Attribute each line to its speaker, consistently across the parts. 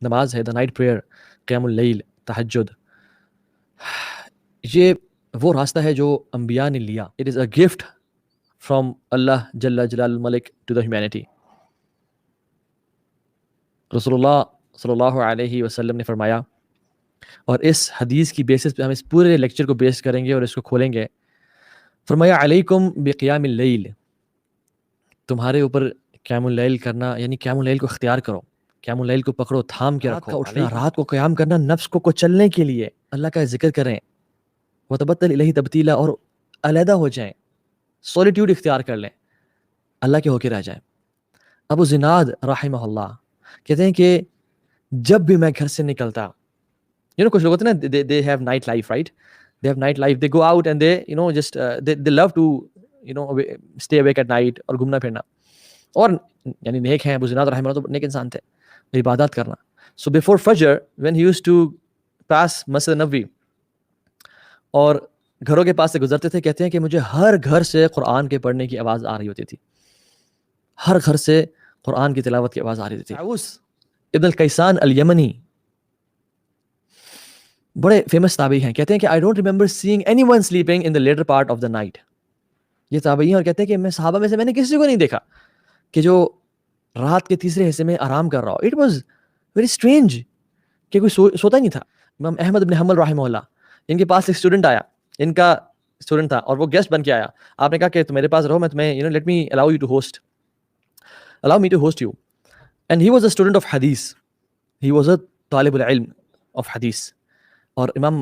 Speaker 1: نماز ہے, the night prayer, قیام اللیل, تہجد, یہ وہ راستہ ہے جو انبیاء نے لیا. It is a gift from اللہ جل جلال الملک ٹو دا ہیومینٹی. رسول اللہ صلی اللہ علیہ وسلم نے فرمایا, اور اس حدیث کی بیسس پہ ہم اس پورے لیکچر کو بیس کریں گے اور اس کو کھولیں گے. فرمایا علیکم بقیام اللیل, تمہارے اوپر قیام اللیل کرنا, یعنی قیام اللیل کو اختیار کرو, قیام اللیل کو پکڑو, تھام کے رکھو. اٹھنا, رات کو قیام کرنا نفس کو چلنے کے لیے, اللہ کا ذکر کریں, وتبتل الیہ تبتیلا, اور علیحدہ ہو جائیں, سولیٹیوڈ اختیار کر لیں, اللہ کے ہو کے رہ جائیں. ابو زناد رحمہ اللہ کہتے ہیں کہ جب بھی میں گھر سے نکلتا, کچھ لوگ ہوتے ہیں نا, they have night life, right? They have night life, they go out and they just they love to stay awake at night اور گھومنا پھرنا, اور یعنی نیک ہیں. ابو زناد رحمہ اللہ تو نیک انسان تھے, عبادات کرنا. So before Fajr, when he used to pass Masjid Nabawi اور گھروں کے پاس سے گزرتے تھے, کہتے ہیں کہ مجھے ہر گھر سے قرآن کے پڑھنے کی آواز آ رہی ہوتی تھی, ہر گھر سے قرآن کی تلاوت کی آواز آ رہی تھی. طاؤس ابن الکیسان الیمنی بڑے فیمس تابعی ہیں, کہتے ہیں کہ I don't remember seeing anyone sleeping in the later part of the night. یہ تابعی ہیں اور کہتے ہیں کہ میں صحابہ میں سے میں نے کسی کو نہیں دیکھا کہ جو رات کے تیسرے حصے میں آرام کر رہا ہو. It was very strange کہ کوئی سوتا ہی نہیں تھا. امام احمد بن حنبل رحمہ اللہ, ان کے پاس ایک اسٹوڈنٹ آیا, ان کا اسٹوڈنٹ تھا اور وہ گیسٹ بن کے آیا. آپ نے کہا کہ تم میرے پاس رہو, میں تمہیں let me allow me to host you. And he was a student of hadith. He was a طالب العلم of hadith. اور امام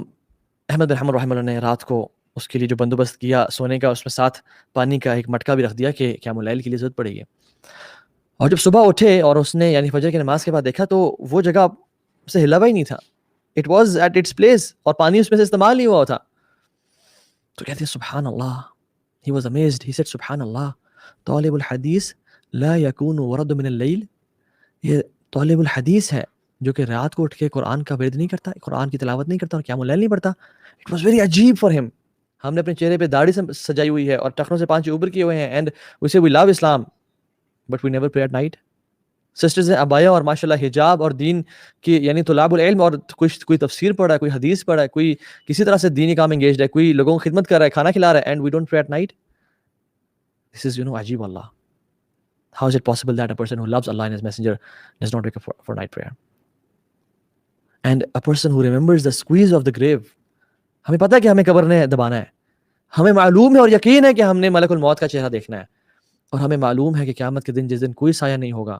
Speaker 1: احمد بن حنبل رحمہ اللہ نے رات کو اس کے لیے جو بندوبست کیا سونے کا, اس میں ساتھ پانی کا ایک مٹکا بھی رکھ دیا کہ قیام اللیل کے لیے ضرورت پڑے گی. اور جب صبح اٹھے اور اس نے یعنی فجر کی نماز کے بعد دیکھا تو وہ جگہ سے ہلا ہوا ہی نہیں تھا. It was at its place, اور پانی اس میں سے استعمال نہیں ہوا تھا. تو کہتے ہیں سبحان اللہ, he was amazed, he said سبحان اللہ, طالب الحدیث لا يكون ورد من اللیل, یہ طالب الحدیث ہے جو کہ رات کو اٹھ کے قرآن کا ورد نہیں کرتا, قرآن کی تلاوت نہیں کرتا اور قیام اللیل نہیں پڑھتا. It was very عجیب for him. ہم نے اپنے چہرے پہ داڑھی سے سجائی ہوئی ہے اور ٹخنوں سے 5 اوپر کیے ہوئے ہیں, and we say we love Islam but we never pray at night. Sisters ہیں ابایا اور ماشاء اللہ حجاب اور دین کی یعنی طلاب العلم, اور کوئی تفسیر پڑھا ہے, کوئی حدیث پڑھا ہے, کوئی کسی طرح سے دینی کام انگیجڈ ہے, کوئی لوگوں کی خدمت کر رہا ہے, کھانا کھلا رہا ہے, and we don't pray at night. This is عجیب اللہ. How is it possible that a person who loves Allah and His Messenger does not wake up for night prayer? And a person who remembers the squeeze of the grave. ہمیں پتہ ہے کہ ہمیں قبر نے دبانا ہے, ہمیں معلوم ہے اور یقین ہے کہ ہم نے ملک الموت کا چہرہ دیکھنا ہے, اور ہمیں معلوم ہے کہ قیامت کے دن جس دن کوئی سایہ نہیں ہوگا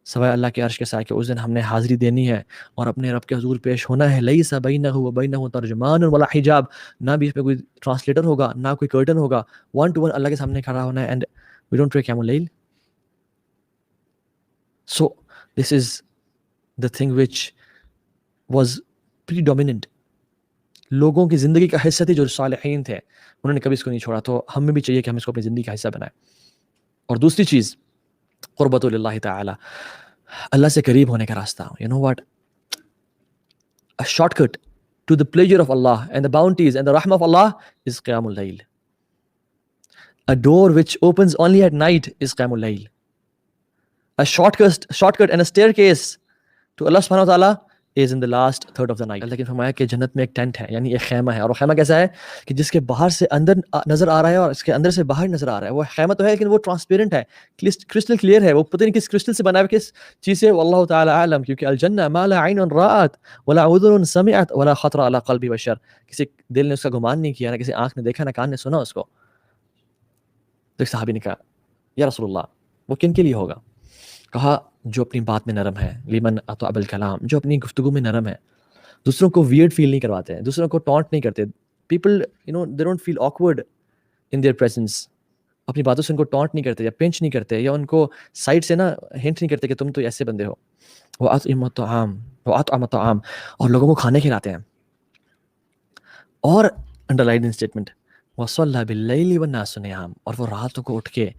Speaker 1: سوائے اللہ کے عرش کے سائے کے, اس دن ہم نے حاضری دینی ہے اور اپنے رب کے حضور پیش ہونا ہے. لیس بینہ و بینہ ترجمان ولا حجاب, نہ بھی اس میں کوئی ٹرانسلیٹر ہوگا, نہ کوئی کرٹن ہوگا, 1 to 1 اللہ کے سامنے کھڑا ہونا ہے. اینڈ وی ڈونٹ پرے قیام اللیل. So this is the thing which was predominant. لوگوں کی زندگی کا حصہ تھی جو صالحین تھے, انہوں نے کبھی اس کو نہیں چھوڑا. تو ہمیں بھی چاہیے کہ ہم اس کو اپنی زندگی کا حصہ بنائیں. اور دوسری چیز قربت للہ تعالی, اللہ سے قریب ہونے کا راستہ. You know what? A shortcut to the pleasure of Allah and the bounties and the rahmah of Allah is Qiyamul Layl. A door which opens only at night is Qiyamul Layl. A shortcut and a staircase to Allah subhanahu wa ta'ala is in the last third of the night. لیکن فرمایا کہ جنت میں ایک tent ہے, یعنی ایک خیمہ ہے, اور وہ خیمہ کیسا ہے کہ جس کے باہر سے اندر نظر آ رہا ہے اور اس کے اندر سے باہر نظر آ رہا ہے. وہ خیمہ تو ہے لیکن وہ ٹرانسپیرنٹ ہے, کرسٹل کلیئر ہے, وہ پتہ نہیں کس کرسٹل سے بنا ہے, کس چیز سے, واللہ تعالی اعلم. کیونکہ الجنہ ما لا عین رأت ولا اذن سمعت ولا خطر على قلب بشر, کسی دل نے اس کا گمان نہیں کیا, نہ کسی آنکھ نے دیکھا, نہ کان نے سنا اس کو. تو ایک صحابی نے کہا یا رسول اللہ وہ کن کے لیے ہوگا؟ کہا جو اپنی بات میں نرم ہے, لیمن اطاب الکلام, جو اپنی گفتگو میں نرم ہے, دوسروں کو ویئرڈ فیل نہیں کرواتے ہیں, دوسروں کو ٹانٹ نہیں کرتے. People they don't feel awkward in their presence. اپنی باتوں سے ان کو ٹانٹ نہیں کرتے یا پنچ نہیں کرتے یا ان کو سائڈ سے نا ہنٹ نہیں کرتے کہ تم تو ایسے بندے ہو. وَأَطْعِمُ الطَّعَامَ, اور لوگوں کو کھانے کھلاتے ہیں. اور انڈر لائن اسٹیٹمنٹ وَصَلَّى بِاللَّيْلِ وَالنَّاسُ نِيَامٌ, اور وہ راتوں کو اٹھ کے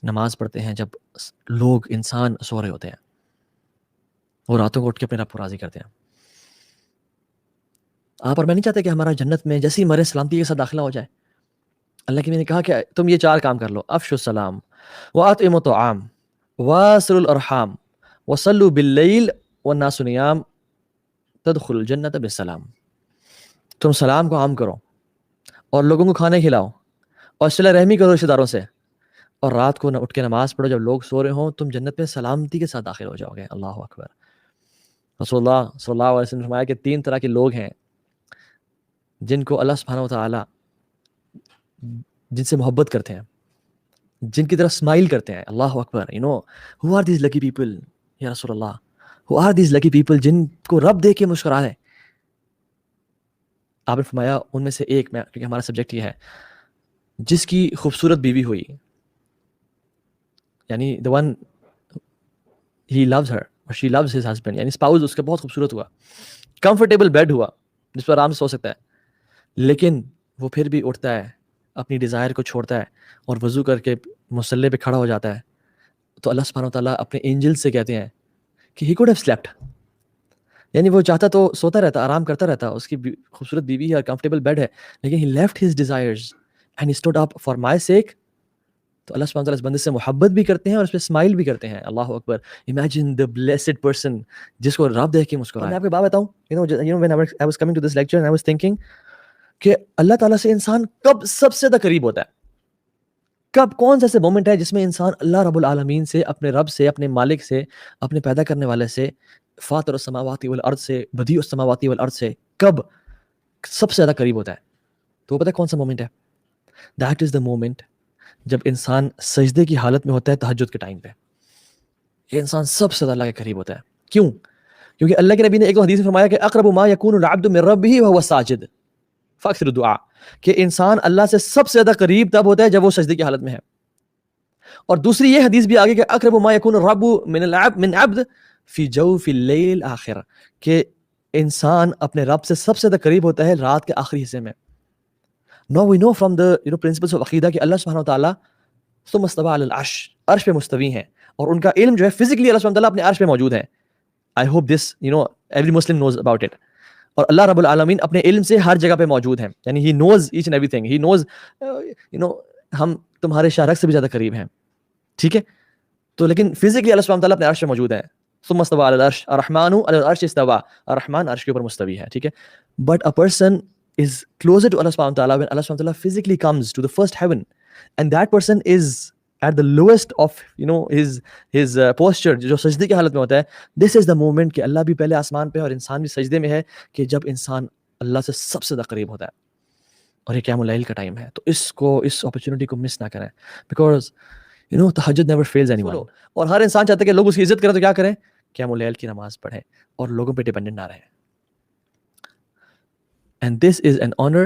Speaker 1: نماز پڑھتے ہیں جب لوگ انسان سو رہے ہوتے ہیں. وہ راتوں کو اٹھ کے اپنے رب کو راضی کرتے ہیں. آپ اور میں نہیں چاہتے کہ ہمارا جنت میں جیسی مرے سلامتی کے ساتھ داخلہ ہو جائے. اللہ کی میں نے کہا کہ تم یہ 4 کام کر لو, افشوا السلام وَأَطْعِمُوا الطَّعَامَ وَاصِلُوا الْأَرْحَامَ وَصَلُّوا بِاللَّيْلِ والناس نيام تدخل الجنة بالسلام. تم سلام کو عام کرو اور لوگوں کو کھانے کھلاؤ اور صلہ رحمی کرو رشتہ داروں سے, اور رات کو نہ اٹھ کے نماز پڑھو جب لوگ سو رہے ہوں, تم جنت میں سلامتی کے ساتھ داخل ہو جاؤ گے. اللہ اکبر. رسول اللہ صلی اللہ علیہ وسلم نے فرمایا کہ 3 طرح کے لوگ ہیں جن کو اللہ سبحانہ و تعالیٰ جن سے محبت کرتے ہیں, جن کی طرف اسمائل کرتے ہیں. اللہ اکبر. You know who are these lucky people یا رسول اللہ, who are these lucky people جن کو رب دیکھ کے مسکرائے. آپ نے فرمایا ان میں سے ایک, میں کیونکہ ہمارا سبجیکٹ یہ ہے, جس کی خوبصورت بیوی ہوئی, یعنی the one he loves her or she loves his husband, یعنی اسپاؤز اس کا بہت خوبصورت ہوا, کمفرٹیبل بیڈ ہوا جس پر آرام سے سو سکتا ہے, لیکن وہ پھر بھی اٹھتا ہے, اپنی ڈیزائر کو چھوڑتا ہے اور وضو کر کے مصلی پہ کھڑا ہو جاتا ہے. تو اللہ سبحانہ وتعالیٰ اپنے اینجل سے کہتے ہیں کہ he could have slept, یعنی وہ چاہتا تو سوتا رہتا, آرام کرتا رہتا, اس کی خوبصورت بیوی ہے اور کمفرٹیبل بیڈ ہے, لیکن he left his desires and he stood up for my sake. تو اللہ سبحانہ وتعالیٰ اس بندے سے محبت بھی کرتے ہیں اور اس پہ اسمائل بھی کرتے ہیں. اللہ اکبر. امیجن دا بلیسڈ پرسن جس کو رب دیکھ کے مسکرائے. میں آپ کو بات بتاؤں, when I was coming to this lecture and I was thinking کہ اللہ تعالیٰ سے انسان کب سب سے زیادہ قریب ہوتا ہے, کب کون سا ایسے مومنٹ ہے جس میں انسان اللہ رب العالمین سے, اپنے رب سے, اپنے مالک سے, اپنے پیدا کرنے والے سے, فاطر السماوات والارض سے, بدیع السماوات والارض سے کب سب سے زیادہ قریب ہوتا ہے؟ تو وہ پتہ کون سا مومنٹ ہے؟ دیٹ از دا مومنٹ جب انسان سجدے کی حالت میں ہوتا ہے تہجد کے ٹائم پہ. یہ انسان سب سے زیادہ اللہ کے قریب ہوتا ہے. کیوں؟ کیونکہ اللہ کے نبی نے ایک حدیث میں فرمایا کہ اقرب ما یکون العبد من ربہ وهو ساجد فاکثر الدعاء, کہ انسان اللہ سے سب سے زیادہ قریب تب ہوتا ہے جب وہ سجدے کی حالت میں ہے. اور دوسری یہ حدیث بھی آگے کہ اقرب ما یکون الرب من عبد فی جوف اللیل الاخر, کہ انسان اپنے رب سے سب سے زیادہ قریب ہوتا ہے رات کے آخری حصے میں. Now we know from the principles of عقیدہ کہ اللہ سبحانہ وتعالیٰ ثم استوى على العرش, عرش پہ مستوی ہیں, اور ان کا علم جو ہے فزیکلی اللہ سبحانہ وتعالیٰ اپنے عرش پہ موجود ہے. I hope this every Muslim knows about it. اور اللہ رب العالمین اپنے علم سے ہر جگہ پہ موجود ہیں, یعنی he knows each and everything. He knows ہم تمہارے شارک سے بھی زیادہ قریب ہیں, ٹھیک ہے. تو لیکن فزیکلی اللہ سبحانہ وتعالیٰ اپنے عرش پہ موجود ہیں. ثم استوى على العرش الرحمن على العرش استوى, الرحمن عرش کے اوپر مستوی ہے, ٹھیک ہے. But a person is closer to Allah subhanahu wa ta'ala when Allah subhanahu wa ta'ala physically comes to the first heaven, and that person is at the lowest of his posture, جو سجدے کی حالت میں ہوتا ہے. This is the moment کہ اللہ بھی پہلے آسمان پہ اور انسان بھی سجدے میں ہے, کہ جب انسان اللہ سے سب سے زیادہ قریب ہوتا ہے, اور یہ قیام اللیل کا ٹائم ہے. تو اس اپرچونٹی کو مس نہ کریں, because تہجد never fails anyone. اور ہر انسان چاہتا ہے کہ لوگ اس کی عزت کریں, تو کیا کریں؟ قیام اللیل کی نماز پڑھیں اور لوگوں پہ ڈیپینڈنٹ نہ رہیں. And this is an honor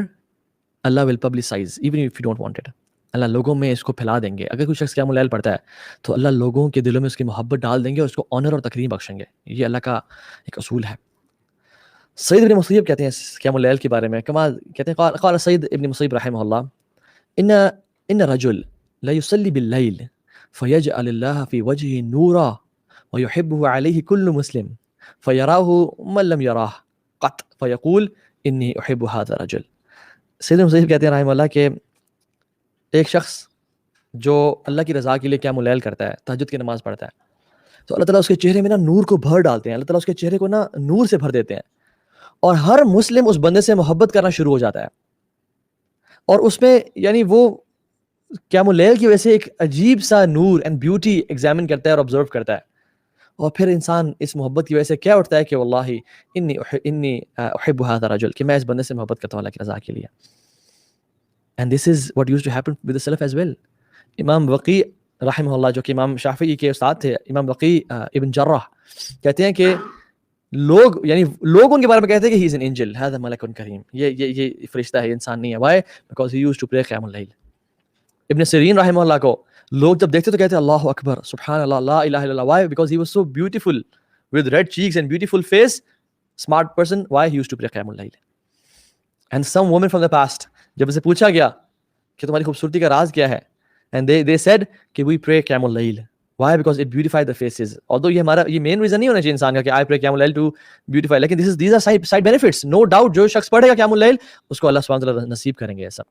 Speaker 1: Allah will publicize even if you don't want it. اللہ لوگوں میں اس کو پھیلا دیں گے. اگر کوئی شخص قیام اللیل پڑھتا ہے تو اللہ لوگوں کے دلوں میں اس کی محبت ڈال دیں گے اور اس کو آنر اور تکریم بخشیں گے. یہ اللہ کا ایک اصول ہے. سعید ابن مسیب کہتے ہیں قیام اللیل کے بارے میں, کما کہتے ہیں قال سعید ابن مسیب رحمہ اللہ ان رجل لا يصلي بالليل فيجعل الله في وجهه نورا ويحبه عليه كل مسلم فيراه من لم يراه قط فيقول انی احب هذا الرجل. سید مسیب کہتے ہیں رحمہ اللہ کہ ایک شخص جو اللہ کی رضا کے لیے قیام اللیل کرتا ہے, تہجد کی نماز پڑھتا ہے, تو اللہ تعالیٰ اس کے چہرے میں نا نور کو بھر ڈالتے ہیں. اللہ تعالیٰ اس کے چہرے کو نا نور سے بھر دیتے ہیں, اور ہر مسلم اس بندے سے محبت کرنا شروع ہو جاتا ہے. اور اس میں یعنی وہ قیام اللیل کی وجہ سے ایک عجیب سا نور اینڈ بیوٹی ایگزامن کرتا ہے اور آبزرو کرتا ہے. اور پھر انسان اس محبت کی وجہ سے کیا اٹھتا ہے کہ واللہ انی احب هذا الرجل, کہ میں اس بندے سے محبت کرتا ہوں اللہ کی رضا کے لیے. And this is what used to happen with the Salaf as well. امام وقیع رحمہ اللہ, جو کہ امام شافعی کے استاد تھے, امام وقیع ابن جراح, کہتے ہیں کہ لوگ ان کے بارے میں کہتے ہیں کہ he is an angel, هذا ملک کریم, یہ فرشتہ ہے, انسان نہیں ہے. Why? Because he used to pray قیام اللیل. ابن سیرین رحمہ اللہ کو لوگ جب دیکھتے تو کہتے ہیں اللہ اکبر سبحان اللہ لا الہ الا اللہ. Why? Because he was so beautiful with red cheeks and beautiful face, smart person. Why? He used to pray قیام اللیل. And some women from the past, جب اسے پوچھا گیا کہ تمہاری خوبصورتی کا راز کیا ہے, and they said کہ we pray قیام اللیل. Why? Because it beautified the faces. Although یہ مین ریزن نہیں ہونا چاہیے انسان کا کہ I pray قیام اللیل to beautify, لیکن these are side benefits. No doubt جو شخص پڑھے گا قیام اللیل اس کو اللہ سبحانہ وتعالیٰ نصیب کریں گے یہ سب.